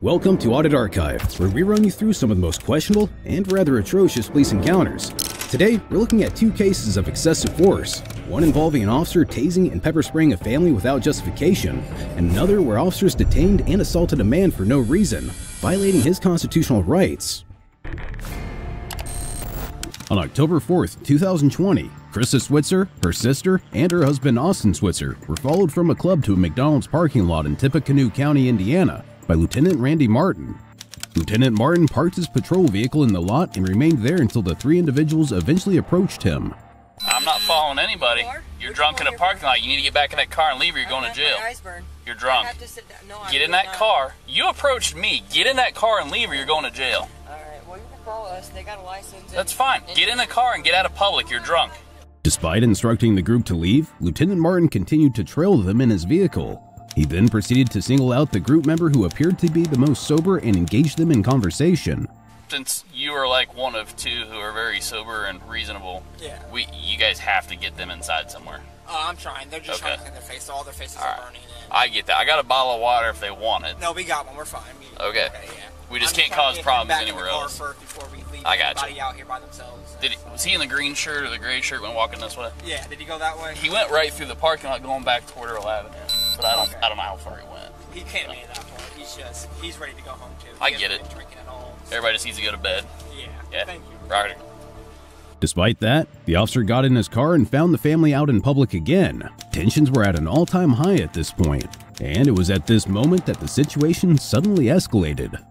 Welcome to Audit Archive, where we run you through some of the most questionable and rather atrocious police encounters. Today, we're looking at two cases of excessive force, one involving an officer tasing and pepper spraying a family without justification, and another where officers detained and assaulted a man for no reason, violating his constitutional rights. On October 4th, 2020, Krista Switzer, her sister, and her husband Austin Switzer were followed from a club to a McDonald's parking lot in Tippecanoe County, Indiana, by Lieutenant Randy Martin. Lieutenant Martin parked his patrol vehicle in the lot and remained there until the three individuals eventually approached him. I'm not following anybody. You're drunk in a parking lot. You need to get back in that car and leave or you're going to jail. You're drunk. Get in that car. You approached me. Get in that car and leave or you're going to jail. Alright, well you can follow us. They got a license. That's fine. Get in the car and get out of public. You're drunk. Despite instructing the group to leave, Lieutenant Martin continued to trail them in his vehicle. He then proceeded to single out the group member who appeared to be the most sober and engage them in conversation. Since you are like one of two who are very sober and reasonable, Yeah. you guys have to get them inside somewhere. Oh, I'm trying. They're just trying to clean their face. All their faces are burning in. I get that. I got a bottle of water if they want it. No, we got one. We're fine. Okay. Yeah. We just can't cause problems anywhere else. Before we leave I got anybody you. out here by themselves. Was he in the green shirt or the gray shirt when walking this way? Yeah. Did he go that way? He went right through the parking lot going back toward Earl Avenue. But I don't know how far he went. He can't be that far. He's ready to go home too. I get it. Been drinking at all. Everybody just needs to go to bed. Yeah. Thank you. Right. Despite that, the officer got in his car and found the family out in public again. Tensions were at an all-time high at this point, and it was at this moment that the situation suddenly escalated.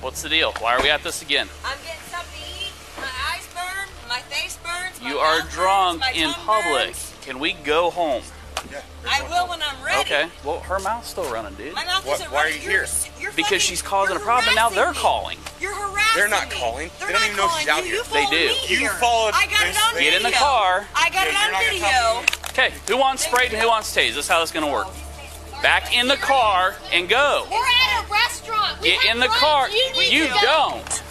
What's the deal? Why are we at this again? I'm getting something to eat. My eyes burn. My face burns. You are drunk in public. Can we go home? Yeah, I will when I'm ready. Okay. Well, her mouth's still running, dude. My mouth isn't Why are running. you here? Because she's causing a problem, and now they're calling. You're harassing They're not me. calling. They're They don't not even know she's calling out you. here. You followed They do. me You here. followed I got it this on thing. Get in the video. car. I got Yeah, it you're not on gonna video. tell me. Okay. Who wants sprayed and who wants tased? That's how that's going to work. Back in the car and go. We're at a restaurant. Get in the car. You don't.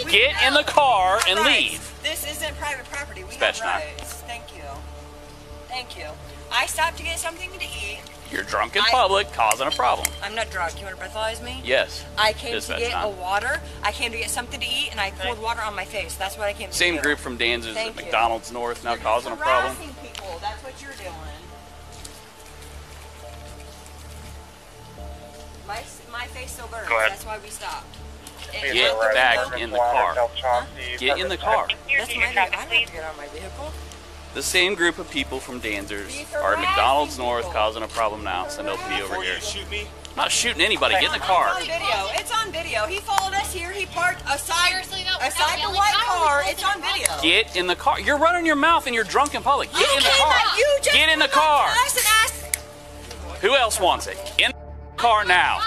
Get in the car and leave. This isn't private property. We Dispatch have 9. rights. Thank you. Thank you. I stopped to get something to eat. You're drunk in public, causing a problem. I'm not drunk. You want to breathalyze me? Yes. I came Dispatch to get 9. a water. I came to get something to eat, and I poured water on my face. That's what I came to do. Same group from Danzer's Thank at you. McDonald's North now You're causing a problem. harassing people. That's what you're doing. My face still burns. Go ahead. That's why we stopped. Get back in the car. Get in the car. That's my vehicle. I don't have to get on my vehicle. The same group of people from Danzer's These are at harassing McDonald's North people. causing a problem now. Send LP over here. Shoot me. I'm not shooting anybody. Get in the car. It's on video. It's on video. He followed us here. He parked aside Seriously, though, aside the yelling, white how car. are we It's on supposed to video. Get in the car. You're running your mouth and you're drunk in public. Get in the Okay, car. but you just Get in the come up car. to us and asked- Who else wants it? In the car now.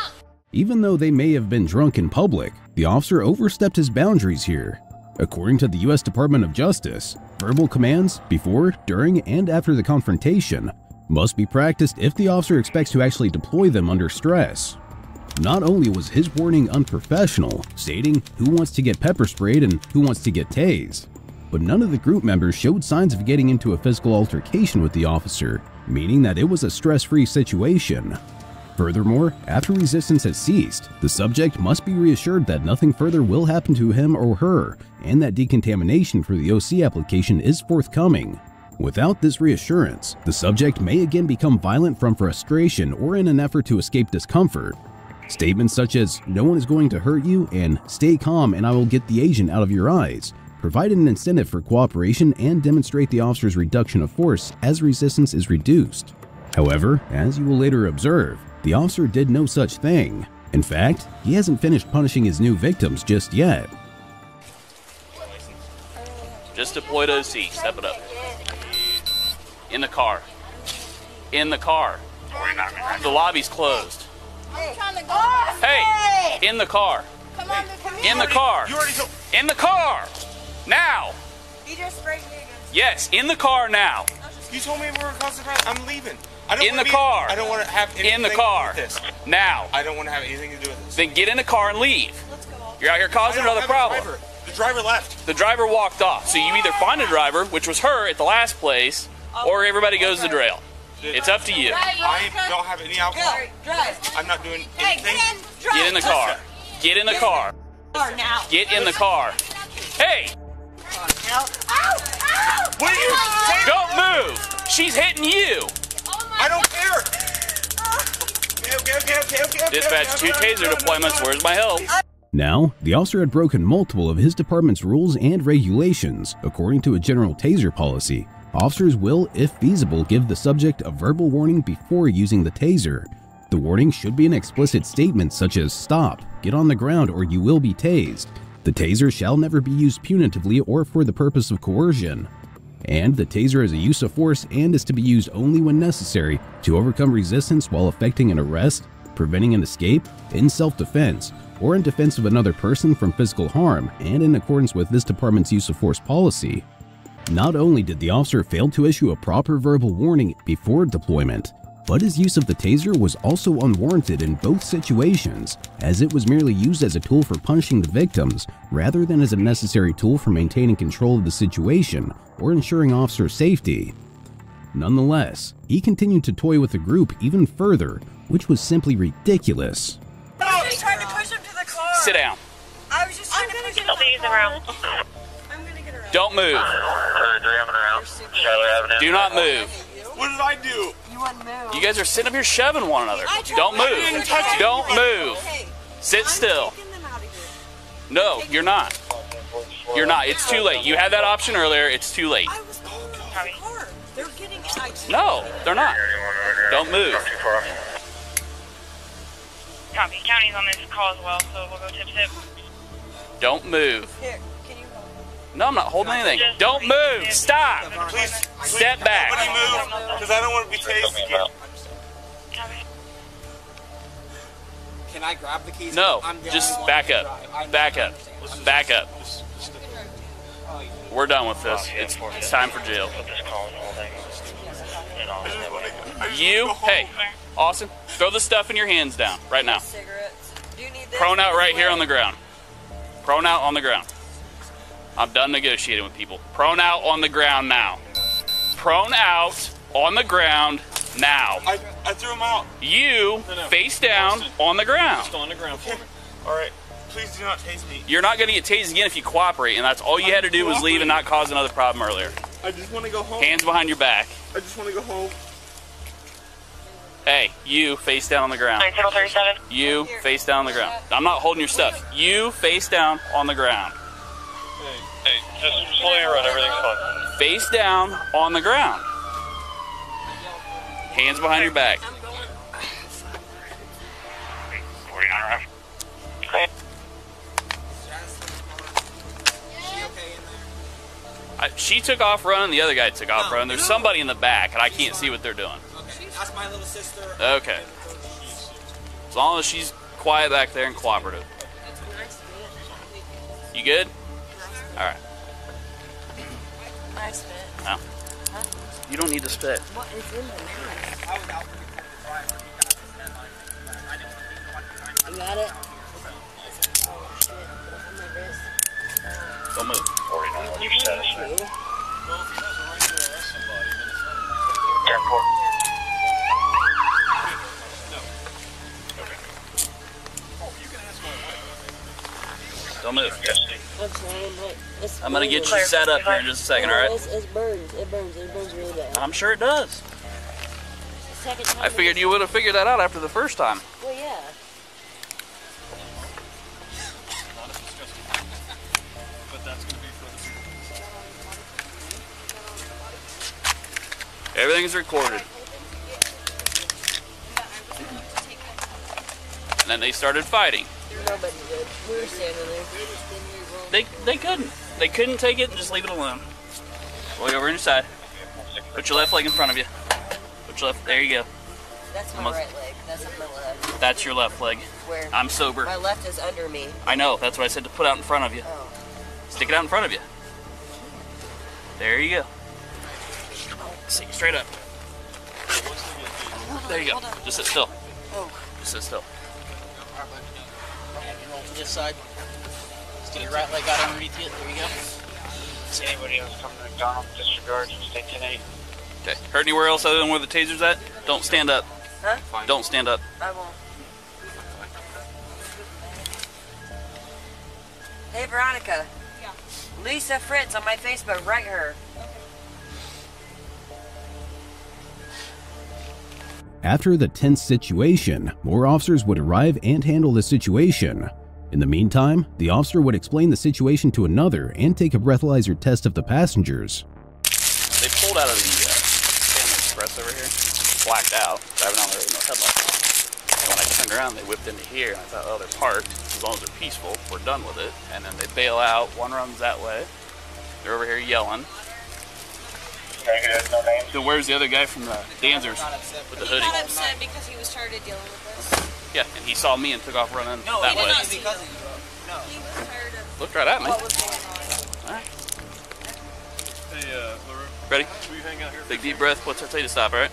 Even though they may have been drunk in public, the officer overstepped his boundaries here. According to the U.S. Department of Justice, verbal commands before, during, and after the confrontation must be practiced if the officer expects to actually deploy them under stress. Not only was his warning unprofessional, stating who wants to get pepper sprayed and who wants to get tased, but none of the group members showed signs of getting into a physical altercation with the officer, meaning that it was a stress-free situation. Furthermore, after resistance has ceased, the subject must be reassured that nothing further will happen to him or her, and that decontamination for the OC application is forthcoming. Without this reassurance, the subject may again become violent from frustration or in an effort to escape discomfort. Statements such as, "No one is going to hurt you," and "Stay calm and I will get the agent out of your eyes," provide an incentive for cooperation and demonstrate the officer's reduction of force as resistance is reduced. However, as you will later observe, the officer did no such thing. In fact, he hasn't finished punishing his new victims just yet. Just deployed OC. Step it up. In the car. In the car. The lobby's closed. Hey! In the car. In the car. You already told. In the car. Now. He just sprayed me again. Yes, in the car now. You told me we were causing a problem. I'm leaving. I don't In wanna the car. I don't want to have anything In the car. to do with this. Now. I don't want to have anything to do with this. Then get in the car and leave. Let's go. You're out here I causing don't another have a problem. driver. The driver left. The driver walked off. So you either find a driver, which was her at the last place, or everybody goes to jail. It's up to you. I don't have any alcohol. Drive. I'm not doing Hey, anything. Get in the car. Get in the car. Now. Get in the car. Hey! Ow! Ow! What are you saying? Don't move! She's hitting you! I don't care. Okay. Dispatch 2 taser deployments. Where's my help? Now, the officer had broken multiple of his department's rules and regulations. According to a general TASER policy, officers will, if feasible, give the subject a verbal warning before using the TASER. The warning should be an explicit statement such as "Stop, get on the ground, or you will be tased." The TASER shall never be used punitively or for the purpose of coercion. And the TASER is a use of force and is to be used only when necessary to overcome resistance while effecting an arrest, preventing an escape, in self-defense, or in defense of another person from physical harm, and in accordance with this department's use of force policy. Not only did the officer fail to issue a proper verbal warning before deployment, but his use of the TASER was also unwarranted in both situations, as it was merely used as a tool for punishing the victims rather than as a necessary tool for maintaining control of the situation or ensuring officer safety. Nonetheless, he continued to toy with the group even further, which was simply ridiculous. I was just trying to push him to the car. Sit down. I was just trying to push him to the car. I'm gonna get around. Don't move. Do not move. What did I do? You wouldn't move. You guys are sitting up here shoving one another. Don't move. Don't move. Sit still. No, you're not. You're not. It's too late. You had that option earlier. It's too late. I was holding the car. They're getting out. No, they're not. Don't move. Copy. County's on this call as well, so we'll go tip. Don't move. Here, can you hold? No, I'm not holding anything. Don't move. Stop. Please. Step back. Somebody move, because I don't want to be tased again. Can I grab the keys? No, just back up. Back up. Back up. We're done with this. It's time for jail. You, hey, Austin, throw the stuff in your hands down right now. Cigarettes. Do you need this? Prone out right here on the ground. Prone out on the ground. I'm done negotiating with people. Prone out on the ground now. Prone out on the ground now. I threw him out. You face down on the ground. Just on the ground for me. All right. Please do not tase me. You're not going to get tased again if you cooperate, and that's all you had to do was leave and not cause another problem earlier. I just want to go home. Hands behind your back. I just want to go home. Hey, you face down on the ground. 37. You face down on the ground. I'm not holding your stuff. You face down on the ground. Hey, just slow your run, everything's fine. Face down on the ground. Hands behind your back. 49 She took off running, the other guy took off running. There's somebody in the back, and I can't see what they're doing. Okay, that's my little sister. Okay. As long as she's quiet back there and cooperative. You good? All right. Nice fit. No. You don't need to spit. What is in the mask? You got it? Oh, shit. On my wrist. Don't move. 49, what's your status? 10-4. Don't move. I'm sorry, but I'm going to get you set up here in just a second, all right? It burns. It burns really bad. I'm sure it does. Second time I figured you would have figured that out after the first time. Well, yeah. Everything's recorded. And then they started fighting. Nobody did. We were standing there. They couldn't. They couldn't take it and just leave it alone. Walk over on your side. Put your left leg in front of you. Put your left. There you go. That's my right leg. That's not my left. That's your left leg. Where? I'm sober. My left is under me. I know. That's what I said to put out in front of you. Oh. Stick it out in front of you. There you go. Sit straight up. There you go. Just sit still. Oh. Just sit still. Roll to this side. Just get your right leg out underneath you. There you go. Anybody else coming to McDonald's, disregard, stay 10-8. Okay. Hurt anywhere else other than where the taser's at? Don't stand up. Huh? Don't stand up. I won't. Hey, Veronica. Yeah. Lisa Fritz on my Facebook. Write her. After the tense situation, more officers would arrive and handle the situation. In the meantime, the officer would explain the situation to another and take a breathalyzer test of the passengers. They pulled out of the Family Express over here, blacked out, driving on the road with no headlights on. And when I turned around, they whipped into here, and I thought, oh, they're parked. As long as they're peaceful, we're done with it. And then they bail out. One runs that way. They're over here yelling. So where's the other guy from the Danzers with the hoodie? He got upset because he was tired of dealing with this. Yeah, and he saw me and took off running that way. No, because of you. No. He was tired of looked right at me. what was going on. All right. Hey, LaRue. Ready? Will you hang out here? Big deep breath. What's that tell you to stop, all right?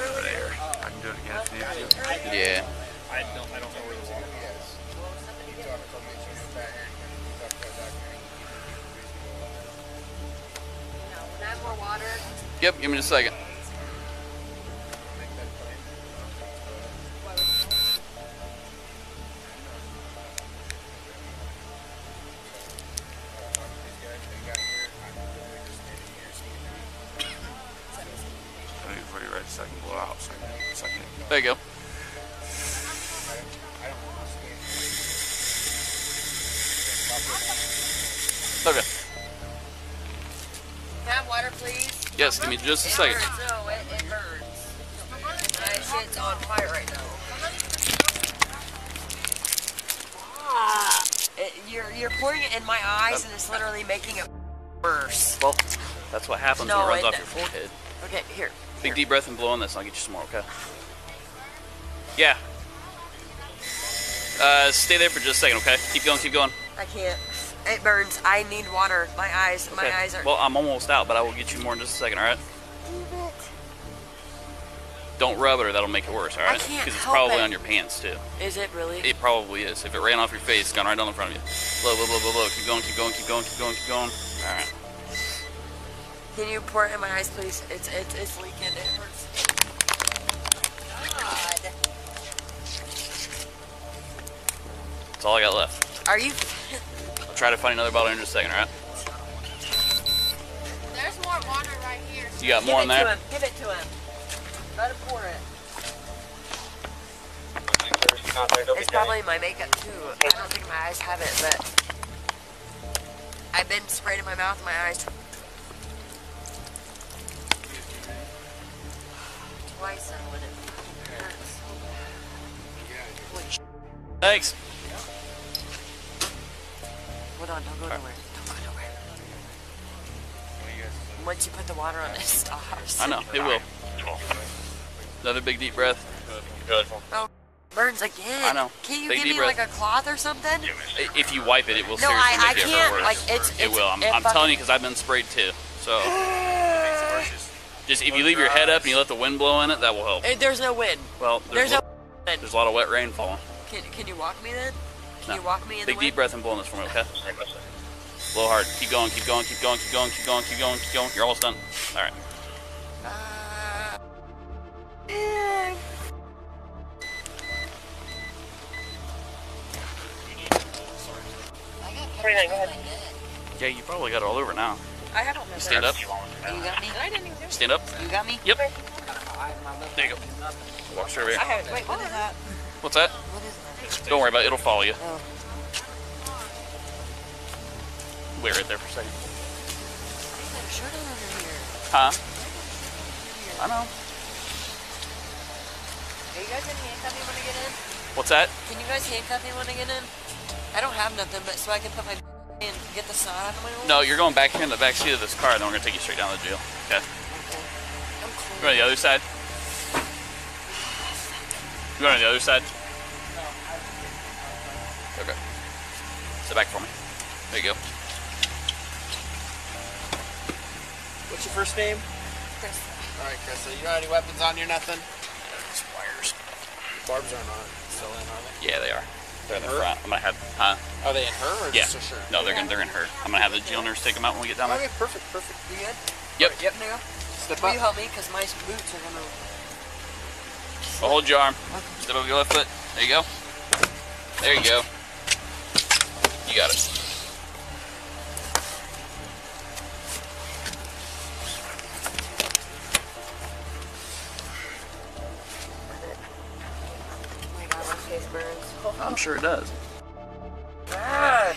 Over there. I can do it again if you need to. Yeah. I don't know where the water is. Can I have more water? Yep, give me just a second. Right, second blow out. Second. There you go. Okay. Can I have water, please? Yes, give me just a second. It burns. No, it burns. My shit's on fire right now. You're pouring it in my eyes, and it's literally making it worse. Well, that's what happens when it runs off your forehead. Okay, here. Big deep breath and blow on this, and I'll get you some more, okay? Yeah. Stay there for just a second, okay? Keep going, keep going. I can't. It burns. I need water. My eyes are... Well, I'm almost out, but I will get you more in just a second, alright? Don't rub it or that'll make it worse, alright? I can't Because it's help probably it. on your pants, too. Is it really? It probably is. If it ran off your face, it's gone right down in front of you. Blow, blow, blow, blow, blow. Keep going, keep going, keep going, keep going, keep going. Alright. Can you pour it in my eyes, please? It's leaking. It hurts. God. That's all I got left. Are you... I'll try to find another bottle in just a second, alright? There's more water right here. You got more in there? Give it to him. Let him pour it. It's probably my makeup, too. I don't think my eyes have it, but... I've been sprayed in my mouth and my eyes... Twice and when it hurts. Holy sh**. Thanks. Hold on, don't go nowhere. Don't go nowhere. Once you put the water on, it stops. I know, it will. Another big deep breath. Good. Oh, burns again. I know. Can you Big give deep me breath. like a cloth or something? If you wipe it, it will No, seriously I make it can't. hurt worse. Like It will. I'm fucking- telling you because I've been sprayed too. So just if you leave your head up and you let the wind blow in it, that will help. There's no wind. Well, There's no wind. there's a lot of wet rain falling. Can you walk me then? Can No. you walk me in Big the deep wind? breath and blow on this for me, okay? Blow hard. Keep going, keep going, keep going, keep going, keep going, keep going, keep going. You're almost done. All right. Yeah, you probably got it all over now. I have You stand up. You got me? I didn't even do it. Stand up. You got me? Yep. There you go. Walk straight over here. Wait, what is that? What's that? What is that? Don't worry about it. It'll follow you. Oh. Wait right there for a second. There's a shirt on under here. Huh? I know. Are you guys gonna handcuff me when I get in? What's that? Can you guys handcuff me when I get in? I don't have nothing, but so I can put my and get the snot out of my hole? No, you're going back here in the back seat of this car, and then we're gonna take you straight down to jail. Okay. I'm cool. You want the other side? You want on the other side? Okay. Sit back for me. There you go. What's your first name? Chris. Alright, Chris, so you don't have any weapons on you or nothing? Just wires. Barbs aren't on. Still in, are they? Yeah, they are. They're in the front. I'm gonna have, huh? Are they in her or Yeah. just for sure? No, they're in her. I'm gonna have the jail nurse take them out when we get down there. Okay, perfect. You good? Yep. Yep, now. Step Will up. you help me? Because my boots are gonna... Well, hold your arm. Step over your left foot. There you go. There you go. You got it. Oh my God, my face burns. I'm sure it does. God.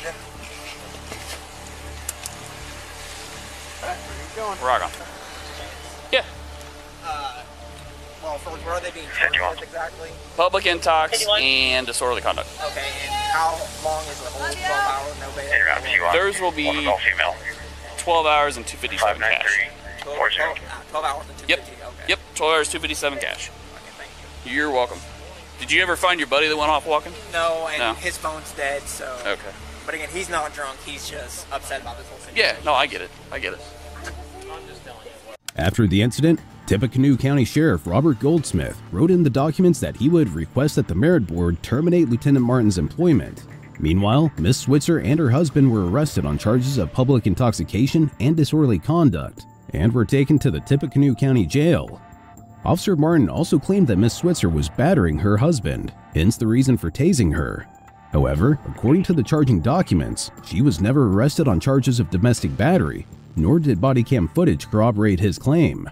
Rock on. Yeah. Well, for where are they being charged with exactly? Public intox and disorderly conduct. Okay, and how long is the whole 12-hour no bail? Theirs will be 12 hours and $257 cash. 12 hours and 250. Yep. Okay. Yep. 12 hours, $257 cash. Okay, thank you. You're welcome. Did you ever find your buddy that went off walking? No, and No. his phone's dead, so. Okay. But again, he's not drunk. He's just upset about this whole situation. Yeah. No, I get it. I get it. I'm just telling you. After the incident, Tippecanoe County Sheriff Robert Goldsmith wrote in the documents that he would request that the Merit Board terminate Lieutenant Martin's employment. Meanwhile, Miss Switzer and her husband were arrested on charges of public intoxication and disorderly conduct, and were taken to the Tippecanoe County Jail. Officer Martin also claimed that Miss Switzer was battering her husband, hence the reason for tasing her. However, according to the charging documents, she was never arrested on charges of domestic battery, nor did body cam footage corroborate his claim.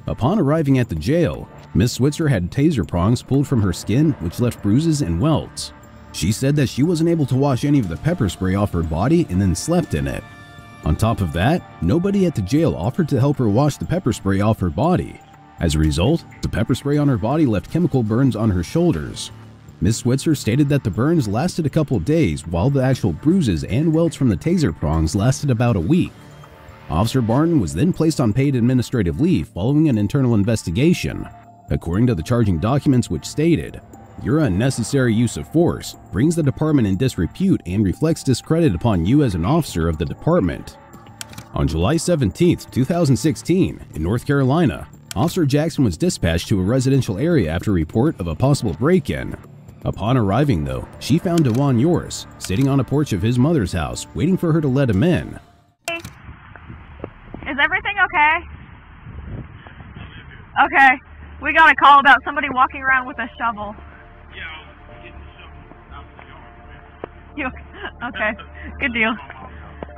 Upon arriving at the jail, Miss Switzer had taser prongs pulled from her skin, which left bruises and welts. She said that she wasn't able to wash any of the pepper spray off her body and then slept in it. On top of that, nobody at the jail offered to help her wash the pepper spray off her body. As a result, the pepper spray on her body left chemical burns on her shoulders. Miss Switzer stated that the burns lasted a couple days, while the actual bruises and welts from the taser prongs lasted about a week. Officer Barton was then placed on paid administrative leave following an internal investigation. According to the charging documents, which stated, "Your unnecessary use of force brings the department in disrepute and reflects discredit upon you as an officer of the department." On July 17, 2016, in North Carolina, Officer Jackson was dispatched to a residential area after a report of a possible break-in. Upon arriving, though, she found DeJuan Yoris sitting on a porch of his mother's house, waiting for her to let him in. Is everything okay? Okay. We got a call about somebody walking around with a shovel. Yeah, I was getting the shovel out the yard, man. You, okay. Good deal.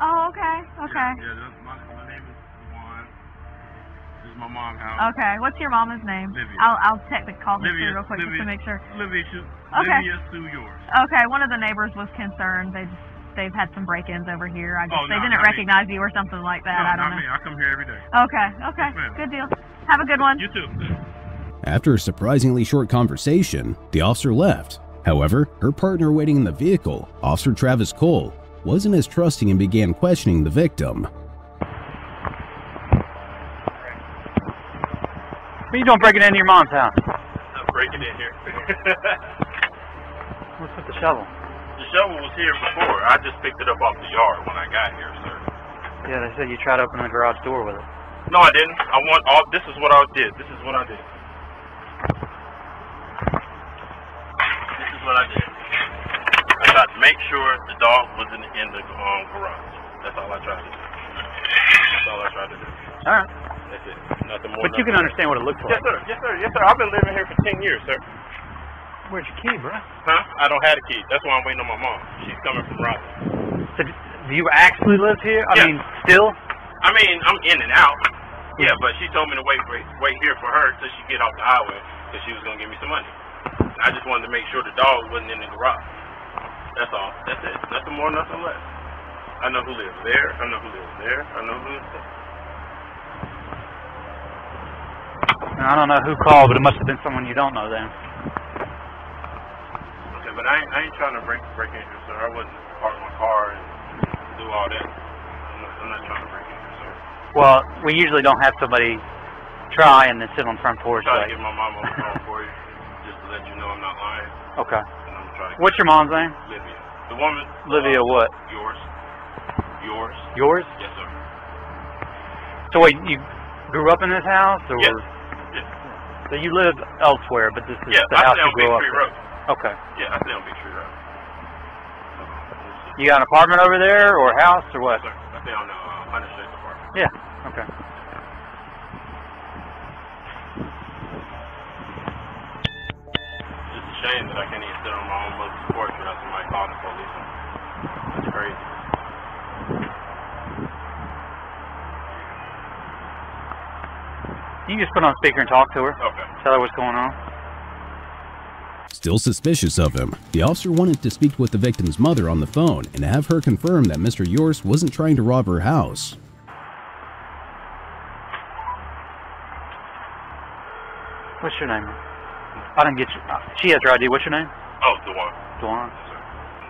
Oh, okay. Okay. Yeah, my name is Juan. This is my mom's house. Okay. What's your mama's name? Livia. I'll check the call history real quick just to make sure. Livia Sue Yours. Okay. One of the neighbors was concerned. They've had some break-ins over here. I guess Oh, they no, didn't not recognize you or something like that. No, I don't not know. me. I come here every day. Okay. Okay. Yes, ma'am. Good deal. Have a good one. You too. After a surprisingly short conversation, the officer left. However, her partner waiting in the vehicle, Officer Travis Cole, wasn't as trusting and began questioning the victim. What are you doing breaking into your mom's house? I'm breaking in here. What's with the shovel? The shovel was here before. I just picked it up off the yard when I got here, sir. Yeah, they said you tried to open the garage door with it. No, I didn't. This is what I did. This is what I did. This is what I did. I tried to make sure the dog wasn't in the garage. That's all I tried to do. That's all I tried to do. All right. That's it. Nothing more. But you can understand what it looks like. Yes, sir. Yes, sir. Yes, sir. I've been living here for 10 years, sir. Where's your key, bro? Huh? I don't have a key. That's why I'm waiting on my mom. She's coming from Raleigh. So, do you actually live here? I Yeah. mean, still? I mean, I'm in and out. Yeah, but she told me to wait here for her till she get off the highway because she was going to give me some money. I just wanted to make sure the dog wasn't in the garage. That's all. That's it. Nothing more, nothing less. I know who lives there. I know who lives there. I know who lives there. I don't know who called, but it must have been someone you don't know then. Okay, but I ain't trying to break in here, sir. I wouldn't park my car and do all that. I'm not trying to break in here, sir. Well, we usually don't have somebody try and then sit on the front porch. I'm trying to get my mom on the phone for you, just to let you know I'm not lying. Okay. And I'm trying to What's your mom's name? Livia. The woman. Livia what? Yours. Yours. Yours? Yes, sir. So wait, you grew up in this house? Or? Yes. Yes. So you live elsewhere, but this is the I house stay you on Big grew up Tree in? Road. Okay. Yeah, I stay on Big Tree Road. You got an apartment over there, or a house, or what? Sir, I stay on the 106th apartment. Yeah, okay. It's a shame that I can't even sit on my own mother's porch without somebody calling the police on me. That's crazy. You can just put on speaker and talk to her. Okay. Tell her what's going on. Still suspicious of him, the officer wanted to speak with the victim's mother on the phone and have her confirm that Mr. Yorst wasn't trying to rob her house. What's your name? I didn't get you. She has her ID. What's your name? Oh, Dewan. Dewan. Yes, sir.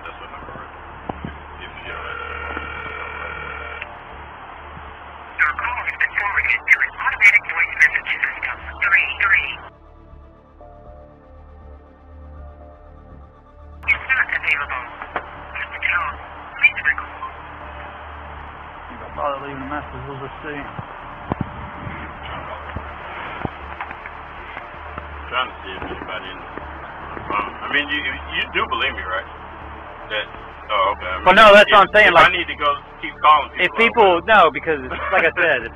That's what number right. If you Your call has been forwarded to an automatic voice message system. 33 is not available. At the tone, please record. You don't bother leaving a message. We'll just see. trying to see if anybody in I mean, you do believe me, right? That, oh, okay. I mean, well, no, that's what I'm saying. Like, I need to go keep calling people. If people, no, because, like I said,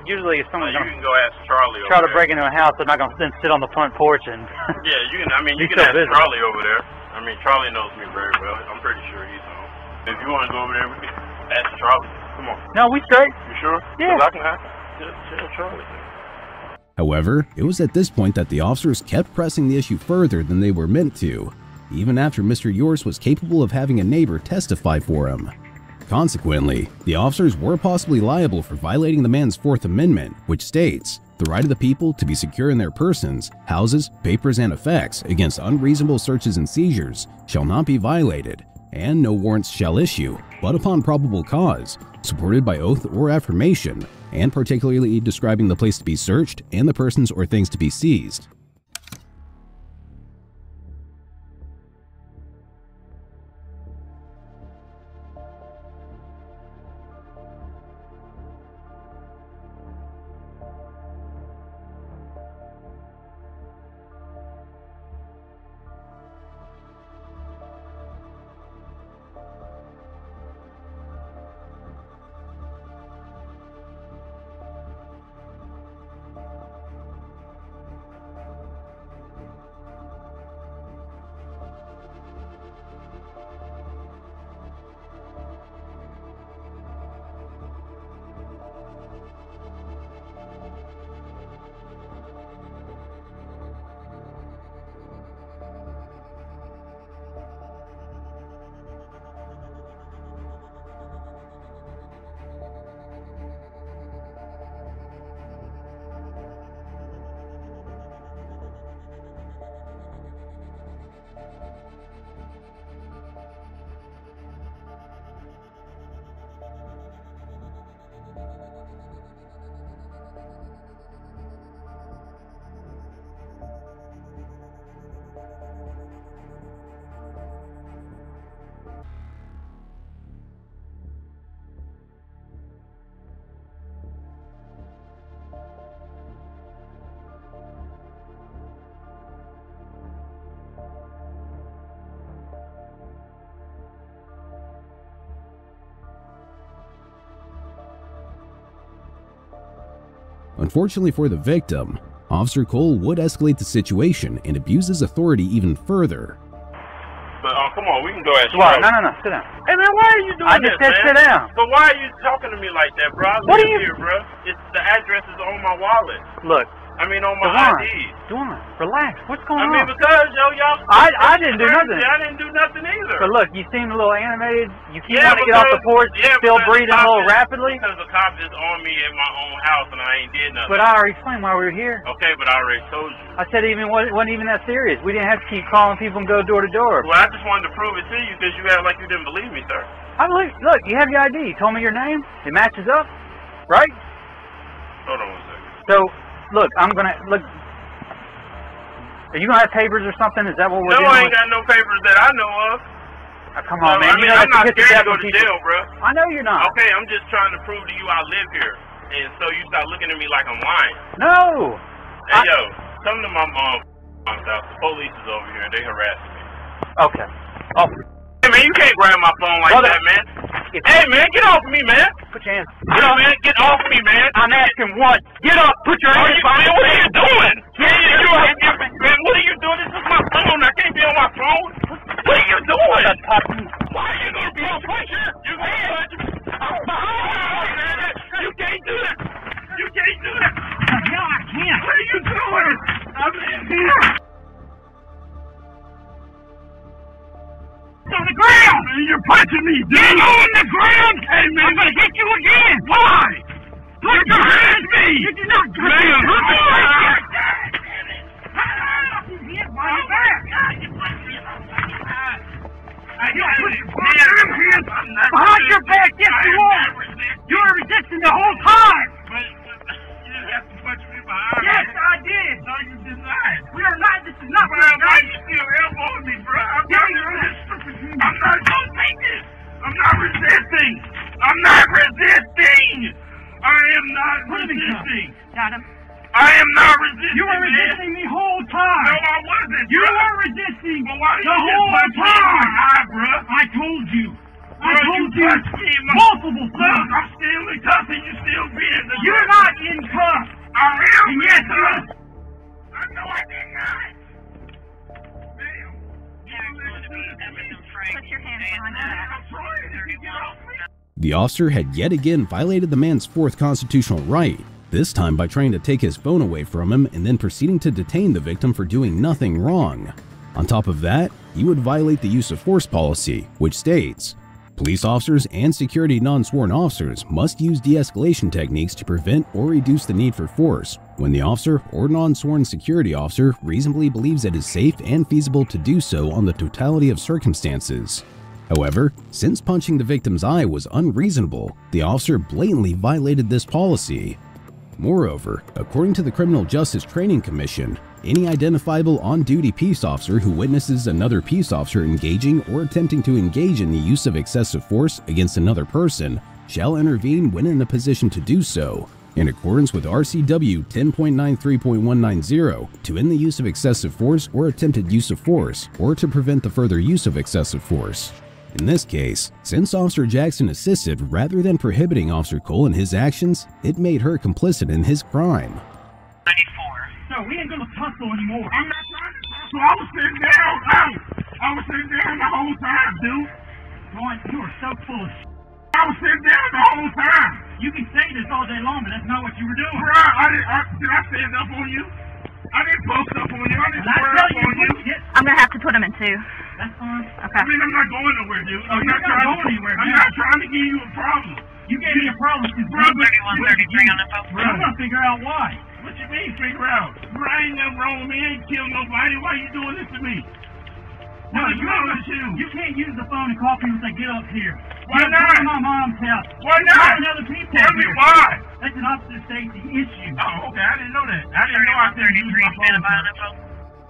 usually if someone's you can go ask Charlie try over to break into a house, they're not going to then sit on the front porch and... yeah, you can, I mean, you can ask Charlie over there. I mean, Charlie knows me very well. I'm pretty sure he's home. If you want to go over there, we can ask Charlie. Come on. No, we straight. You sure? Yeah. I can tell Charlie. However, it was at this point that the officers kept pressing the issue further than they were meant to, even after Mr. Yorst was capable of having a neighbor testify for him. Consequently, the officers were possibly liable for violating the man's Fourth Amendment, which states, "The right of the people to be secure in their persons, houses, papers, and effects against unreasonable searches and seizures shall not be violated, and no warrants shall issue, but upon probable cause, supported by oath or affirmation, and particularly describing the place to be searched and the persons or things to be seized." Unfortunately for the victim, Officer Cole would escalate the situation and abuse his authority even further. But come on, we can go ask What? Charlie. No, sit down. Hey man, why are you doing I this, just said man? sit down. But why are you talking to me like that, bro? I What live are you- here, bro. It's the address is on my wallet. Look, I mean, on my ID. Dawn, relax. What's going I on? mean, because y'all. I didn't do nothing. I didn't do nothing either. But look, you seem a little animated. You keep Yeah, wanting to get off the porch, yeah, still because breathing the a cop little is- rapidly. Because the cop is on me in my own house and I ain't did nothing. But I already explained why we were here. Okay, but I already told you. I said it wasn't even that serious. We didn't have to keep calling people and go door to door. Well, I just wanted to prove it to you because you act like you didn't believe me, sir. Look, you have your ID. You told me your name. It matches up, right? Hold on one second. So, look, look. Are you gonna have papers or something? Is that what we're No, doing? I ain't got no papers that I know of. Come on, I man. mean, You know I'm not that's scared to the go to jail, bro. I know you're not. Okay, I'm just trying to prove to you I live here. And so you start looking at me like I'm lying. No. Hey, yo, come to my mom's house. The police is over here. They harassing me. Okay. Oh. Hey, man, you can't grab my phone like that, man. Hey, man, get off of me, man. Put your hands. Get up, man. Get off of me, man. I'm asking what? Get up. Put your hands on me. Man, what are you doing? Yeah, man, what are you doing? This is my phone. I can't be on my phone. What are you doing? Why are you going to be on pressure? You can't. You can't do that. You can't do that. No, I can't. What are you doing? I'm in here. On the ground! Man, you're punching me, dude! Get on the ground! Hey, man, I'm gonna hit you again! Why? Put your hands me! You do not touch me! Man, Put your hands! Behind your back, yes you are! You were resisting the whole time! You didn't have to punch me behind. Yes, I did! No, you did not. We are not, this is not Man, why you still elbowing me, bro? I'm not gonna take this. I'm not resisting. I'm not resisting. I am not resisting. Got him. I am not resisting. You were resisting the whole time. No, I wasn't. You were resisting the whole time. Bro? I told you. I told you me, multiple times. I'm still in cuffs and you're still being the You're not in cuffs. I am. And yes, you are. I know I did not. Put your hands behind your back. The officer had yet again violated the man's fourth constitutional right, this time by trying to take his phone away from him and then proceeding to detain the victim for doing nothing wrong. On top of that, he would violate the use of force policy, which states, police officers and security non-sworn officers must use de-escalation techniques to prevent or reduce the need for force when the officer or non-sworn security officer reasonably believes it is safe and feasible to do so on the totality of circumstances. However, since punching the victim's eye was unreasonable, the officer blatantly violated this policy. Moreover, according to the Criminal Justice Training Commission, any identifiable on-duty peace officer who witnesses another peace officer engaging or attempting to engage in the use of excessive force against another person shall intervene when in a position to do so, in accordance with RCW 10.93.190, to end the use of excessive force or attempted use of force, or to prevent the further use of excessive force. In this case, since Officer Jackson assisted rather than prohibiting Officer Cole in his actions, it made her complicit in his crime. 94. No, we ain't gonna tussle anymore. I'm not trying to tussle. I was sitting down. I was sitting down the whole time, dude. Roy, you are so full of shit. I was sitting down the whole time. You can say this all day long, but that's not what you were doing. Bro, did I stand up on you? I didn't post up on you. I didn't square up on you. I'm gonna have to put him in two. That's fine. Okay. I mean, I'm not going nowhere, dude. I'm not going anywhere. I'm not trying to give you a problem. You gave me a problem since 3133 on the phone. I'm gonna figure out why. What you mean, figure out? Bro, ain't nothing wrong with me. I ain't killed nobody. Why you doing this to me? No, you can't use the phone and call people and say, get up here. Why not? Go to my mom's house. Why not? Other people Tell me here. why. That's an officer safety issue. Oh, okay. I didn't know that. I didn't know I couldn't use my phone.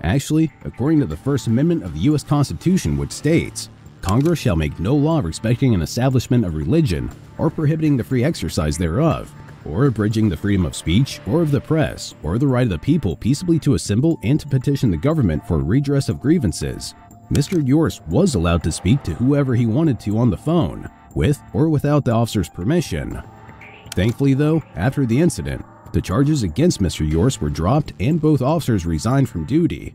Actually, according to the First Amendment of the U.S. Constitution, which states, Congress shall make no law respecting an establishment of religion or prohibiting the free exercise thereof, or abridging the freedom of speech or of the press, or the right of the people peaceably to assemble and to petition the government for redress of grievances. Mr. Yorst was allowed to speak to whoever he wanted to on the phone, with or without the officer's permission. Thankfully though, after the incident, the charges against Mr. Yorst were dropped and both officers resigned from duty.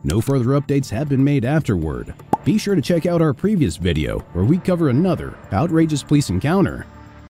No further updates have been made afterward. Be sure to check out our previous video where we cover another outrageous police encounter.